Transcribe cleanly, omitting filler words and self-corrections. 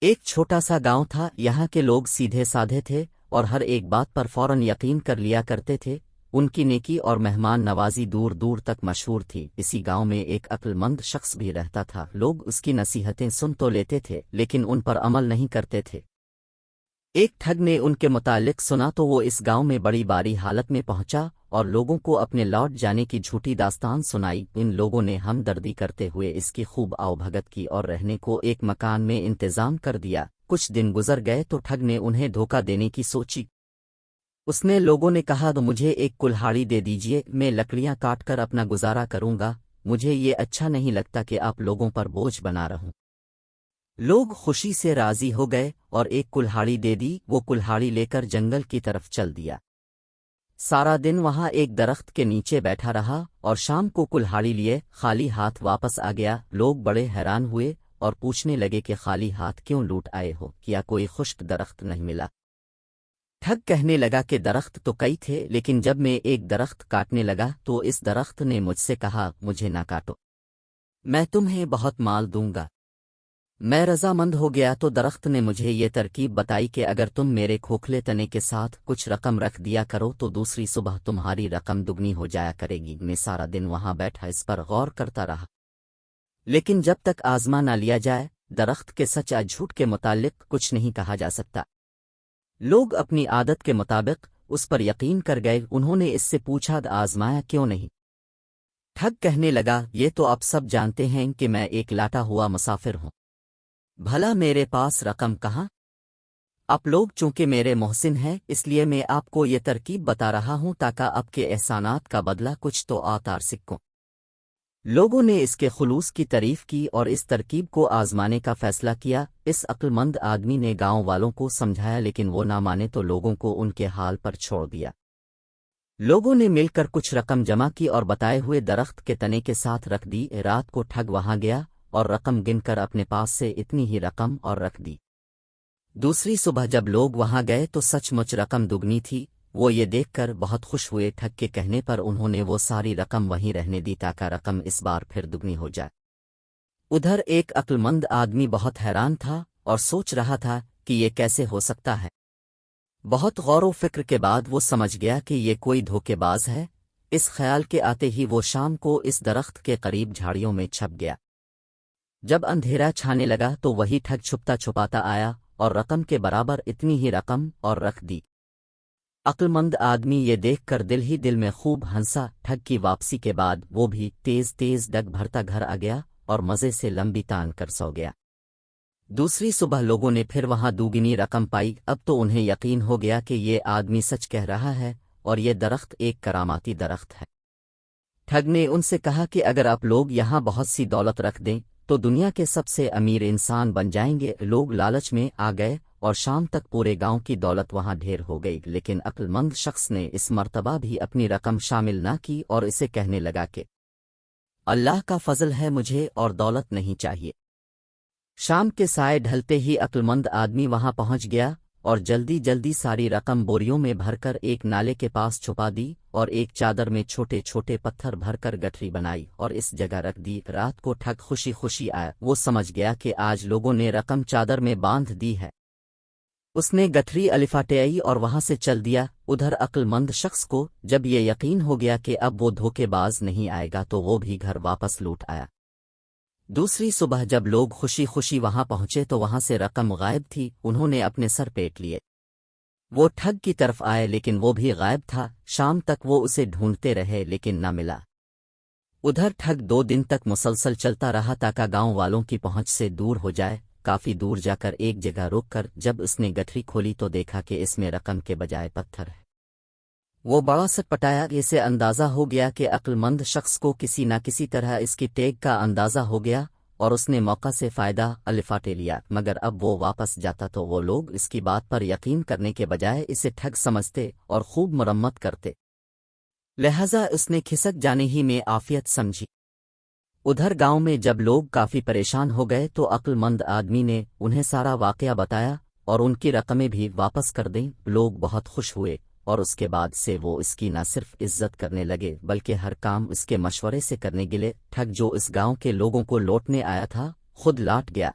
ایک چھوٹا سا گاؤں تھا، یہاں کے لوگ سیدھے سادھے تھے اور ہر ایک بات پر فوراً یقین کر لیا کرتے تھے۔ ان کی نیکی اور مہمان نوازی دور دور تک مشہور تھی۔ اسی گاؤں میں ایک عقل مند شخص بھی رہتا تھا۔ لوگ اس کی نصیحتیں سن تو لیتے تھے لیکن ان پر عمل نہیں کرتے تھے۔ ایک ٹھگ نے ان کے متعلق سنا تو وہ اس گاؤں میں بڑی باری حالت میں پہنچا اور لوگوں کو اپنے لوٹ جانے کی جھوٹی داستان سنائی۔ ان لوگوں نے ہمدردی کرتے ہوئے اس کی خوب آؤبھگت کی اور رہنے کو ایک مکان میں انتظام کر دیا۔ کچھ دن گزر گئے تو ٹھگ نے انہیں دھوکہ دینے کی سوچی۔ اس نے لوگوں نے کہا تو مجھے ایک کلہاڑی دے دیجئے، میں لکڑیاں کاٹ کر اپنا گزارا کروں گا، مجھے یہ اچھا نہیں لگتا کہ آپ لوگوں پر بوجھ بنا رہوں۔ لوگ خوشی سے راضی ہو گئے اور ایک کلہاڑی دے دی۔ وہ کلہاڑی لے کر جنگل کی طرف چل دیا۔ سارا دن وہاں ایک درخت کے نیچے بیٹھا رہا اور شام کو کلہاڑی لیے خالی ہاتھ واپس آ گیا۔ لوگ بڑے حیران ہوئے اور پوچھنے لگے کہ خالی ہاتھ کیوں لوٹ آئے ہو، کیا کوئی خشک درخت نہیں ملا؟ ٹھگ کہنے لگا کہ درخت تو کئی تھے لیکن جب میں ایک درخت کاٹنے لگا تو اس درخت نے مجھ سے کہا مجھے نہ کاٹو، میں تمہیں بہت مال دوں گا۔ میں رضامند ہو گیا تو درخت نے مجھے یہ ترکیب بتائی کہ اگر تم میرے کھوکھلے تنے کے ساتھ کچھ رقم رکھ دیا کرو تو دوسری صبح تمہاری رقم دگنی ہو جایا کرے گی۔ میں سارا دن وہاں بیٹھا اس پر غور کرتا رہا، لیکن جب تک آزما نہ لیا جائے درخت کے سچ یا جھوٹ کے متعلق کچھ نہیں کہا جا سکتا۔ لوگ اپنی عادت کے مطابق اس پر یقین کر گئے۔ انہوں نے اس سے پوچھا آزمایا کیوں نہیں؟ ٹھگ کہنے لگا یہ تو آپ سب جانتے ہیں کہ میں ایک لاٹا ہوا مسافر ہوں، بھلا میرے پاس رقم کہاں؟ آپ لوگ چونکہ میرے محسن ہیں اس لیے میں آپ کو یہ ترکیب بتا رہا ہوں تاکہ آپ کے احسانات کا بدلہ کچھ تو آتار سکوں۔ لوگوں نے اس کے خلوص کی تعریف کی اور اس ترکیب کو آزمانے کا فیصلہ کیا۔ اس عقل مند آدمی نے گاؤں والوں کو سمجھایا لیکن وہ نہ مانے تو لوگوں کو ان کے حال پر چھوڑ دیا۔ لوگوں نے مل کر کچھ رقم جمع کی اور بتائے ہوئے درخت کے تنے کے ساتھ رکھ دی۔ رات کو ٹھگ وہاں گیا اور رقم گن کر اپنے پاس سے اتنی ہی رقم اور رکھ دی۔ دوسری صبح جب لوگ وہاں گئے تو سچ مچ رقم دگنی تھی۔ وہ یہ دیکھ کر بہت خوش ہوئے۔ ٹھگ کے کہنے پر انہوں نے وہ ساری رقم وہیں رہنے دی تاکہ رقم اس بار پھر دگنی ہو جائے۔ ادھر ایک عقل مند آدمی بہت حیران تھا اور سوچ رہا تھا کہ یہ کیسے ہو سکتا ہے۔ بہت غور و فکر کے بعد وہ سمجھ گیا کہ یہ کوئی دھوکے باز ہے۔ اس خیال کے آتے ہی وہ شام کو اس درخت کے قریب جھاڑیوں میں چھپ گیا۔ جب اندھیرا چھانے لگا تو وہی ٹھگ چھپتا چھپاتا آیا اور رقم کے برابر اتنی ہی رقم اور رکھ دی۔ عقل مند آدمی یہ دیکھ کر دل ہی دل میں خوب ہنسا۔ ٹھگ کی واپسی کے بعد وہ بھی تیز تیز ڈگ بھرتا گھر آ گیا اور مزے سے لمبی تان کر سو گیا۔ دوسری صبح لوگوں نے پھر وہاں دوگنی رقم پائی۔ اب تو انہیں یقین ہو گیا کہ یہ آدمی سچ کہہ رہا ہے اور یہ درخت ایک کراماتی درخت ہے۔ ٹھگ نے ان سے کہا کہ اگر آپ لوگ یہاں بہت سی دولت رکھ دیں تو دنیا کے سب سے امیر انسان بن جائیں گے۔ لوگ لالچ میں آ گئے اور شام تک پورے گاؤں کی دولت وہاں ڈھیر ہو گئی، لیکن عقل مند شخص نے اس مرتبہ بھی اپنی رقم شامل نہ کی اور اسے کہنے لگا کہ اللہ کا فضل ہے، مجھے اور دولت نہیں چاہیے۔ شام کے سائے ڈھلتے ہی عقل مند آدمی وہاں پہنچ گیا اور جلدی جلدی ساری رقم بوریوں میں بھر کر ایک نالے کے پاس چھپا دی اور ایک چادر میں چھوٹے چھوٹے پتھر بھر کر گٹھری بنائی اور اس جگہ رکھ دی۔ رات کو ٹھگ خوشی خوشی آیا۔ وہ سمجھ گیا کہ آج لوگوں نے رقم چادر میں باندھ دی ہے۔ اس نے گٹھری الفاٹیائی اور وہاں سے چل دیا۔ ادھر عقل مند شخص کو جب یہ یقین ہو گیا کہ اب وہ دھوکے باز نہیں آئے گا تو وہ بھی گھر واپس لوٹ آیا۔ دوسری صبح جب لوگ خوشی خوشی وہاں پہنچے تو وہاں سے رقم غائب تھی۔ انہوں نے اپنے سر پیٹ لیے۔ وہ ٹھگ کی طرف آئے لیکن وہ بھی غائب تھا۔ شام تک وہ اسے ڈھونڈتے رہے لیکن نہ ملا۔ ادھر ٹھگ 2 دن تک مسلسل چلتا رہا تاکہ گاؤں والوں کی پہنچ سے دور ہو جائے۔ کافی دور جا کر ایک جگہ روک کر جب اس نے گٹھری کھولی تو دیکھا کہ اس میں رقم کے بجائے پتھر ہے۔ وہ بڑا سٹپٹایا۔ اسے اندازہ ہو گیا کہ عقل مند شخص کو کسی نہ کسی طرح اس کی ٹیگ کا اندازہ ہو گیا اور اس نے موقع سے فائدہ الفاٹے لیا، مگر اب وہ واپس جاتا تو وہ لوگ اس کی بات پر یقین کرنے کے بجائے اسے ٹھگ سمجھتے اور خوب مرمت کرتے، لہذا اس نے کھسک جانے ہی میں عافیت سمجھی۔ ادھر گاؤں میں جب لوگ کافی پریشان ہو گئے تو عقل مند آدمی نے انہیں سارا واقعہ بتایا اور ان کی رقمیں بھی واپس کر دیں۔ لوگ بہت خوش ہوئے اور اس کے بعد سے وہ اس کی نہ صرف عزت کرنے لگے بلکہ ہر کام اس کے مشورے سے کرنے گلے۔ ٹھگ جو اس گاؤں کے لوگوں کو لوٹنے آیا تھا خود لوٹ گیا۔